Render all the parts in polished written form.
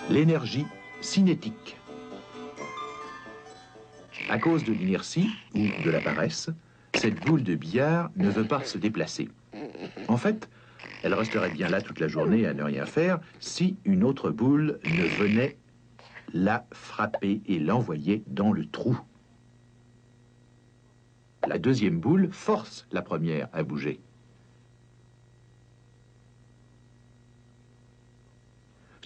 l'énergie cinétique. À cause de l'inertie ou de la paresse, cette boule de billard ne veut pas se déplacer. En fait, elle resterait bien là toute la journée à ne rien faire si une autre boule ne venait la frapper et l'envoyer dans le trou. La deuxième boule force la première à bouger.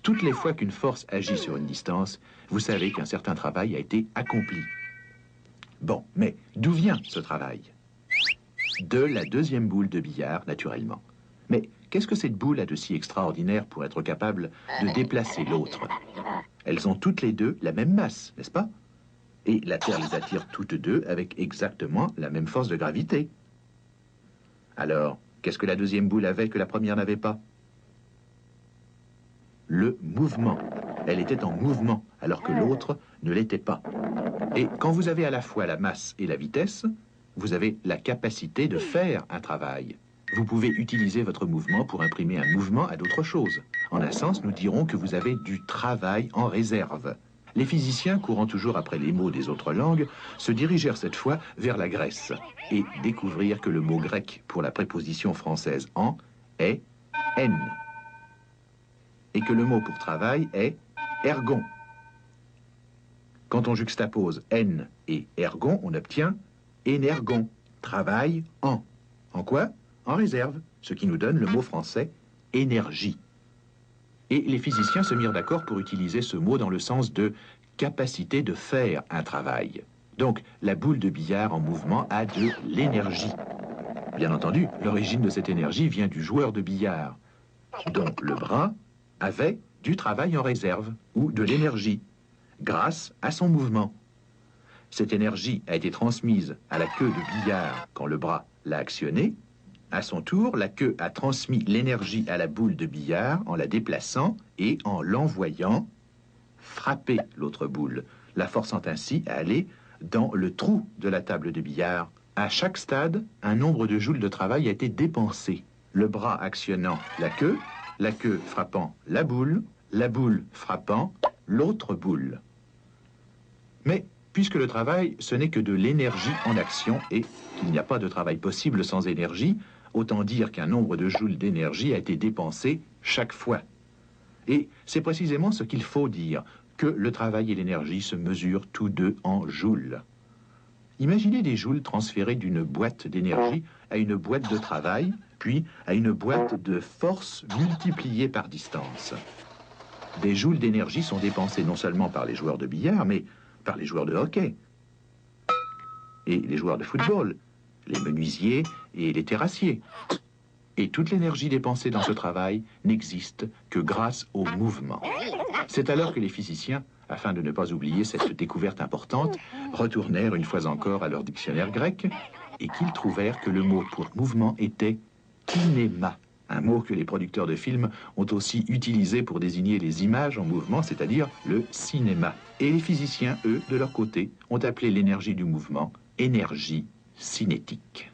Toutes les fois qu'une force agit sur une distance, vous savez qu'un certain travail a été accompli. Bon, mais d'où vient ce travail? De la deuxième boule de billard, naturellement. Mais qu'est-ce que cette boule a de si extraordinaire pour être capable de déplacer l'autre? Elles ont toutes les deux la même masse, n'est-ce pas? Et la Terre les attire toutes deux avec exactement la même force de gravité. Alors, qu'est-ce que la deuxième boule avait que la première n'avait pas? Le mouvement. Elle était en mouvement, alors que l'autre ne l'était pas. Et quand vous avez à la fois la masse et la vitesse, vous avez la capacité de faire un travail. Vous pouvez utiliser votre mouvement pour imprimer un mouvement à d'autres choses. En un sens, nous dirons que vous avez du travail en réserve. Les physiciens, courant toujours après les mots des autres langues, se dirigèrent cette fois vers la Grèce et découvrirent que le mot grec pour la préposition française en est en, et que le mot pour travail est ergon. Quand on juxtapose en et ergon, on obtient énergon, travail en. En quoi? En réserve, ce qui nous donne le mot français énergie. Et les physiciens se mirent d'accord pour utiliser ce mot dans le sens de capacité de faire un travail. Donc, la boule de billard en mouvement a de l'énergie. Bien entendu, l'origine de cette énergie vient du joueur de billard, dont le bras avait du travail en réserve ou de l'énergie, grâce à son mouvement. Cette énergie a été transmise à la queue de billard quand le bras l'a actionné. À son tour, la queue a transmis l'énergie à la boule de billard en la déplaçant et en l'envoyant frapper l'autre boule, la forçant ainsi à aller dans le trou de la table de billard. À chaque stade, un nombre de joules de travail a été dépensé. Le bras actionnant la queue frappant la boule frappant l'autre boule. Mais puisque le travail, ce n'est que de l'énergie en action et qu'il n'y a pas de travail possible sans énergie, autant dire qu'un nombre de joules d'énergie a été dépensé chaque fois. Et c'est précisément ce qu'il faut dire, que le travail et l'énergie se mesurent tous deux en joules. Imaginez des joules transférés d'une boîte d'énergie à une boîte de travail, puis à une boîte de force multipliée par distance. Des joules d'énergie sont dépensés non seulement par les joueurs de billard, mais par les joueurs de hockey et les joueurs de football, les menuisiers et les terrassiers. Et toute l'énergie dépensée dans ce travail n'existe que grâce au mouvement. C'est alors que les physiciens, afin de ne pas oublier cette découverte importante, retournèrent une fois encore à leur dictionnaire grec et qu'ils trouvèrent que le mot pour mouvement était kinéma, un mot que les producteurs de films ont aussi utilisé pour désigner les images en mouvement, c'est-à-dire le cinéma. Et les physiciens, eux, de leur côté, ont appelé l'énergie du mouvement énergie cinétique.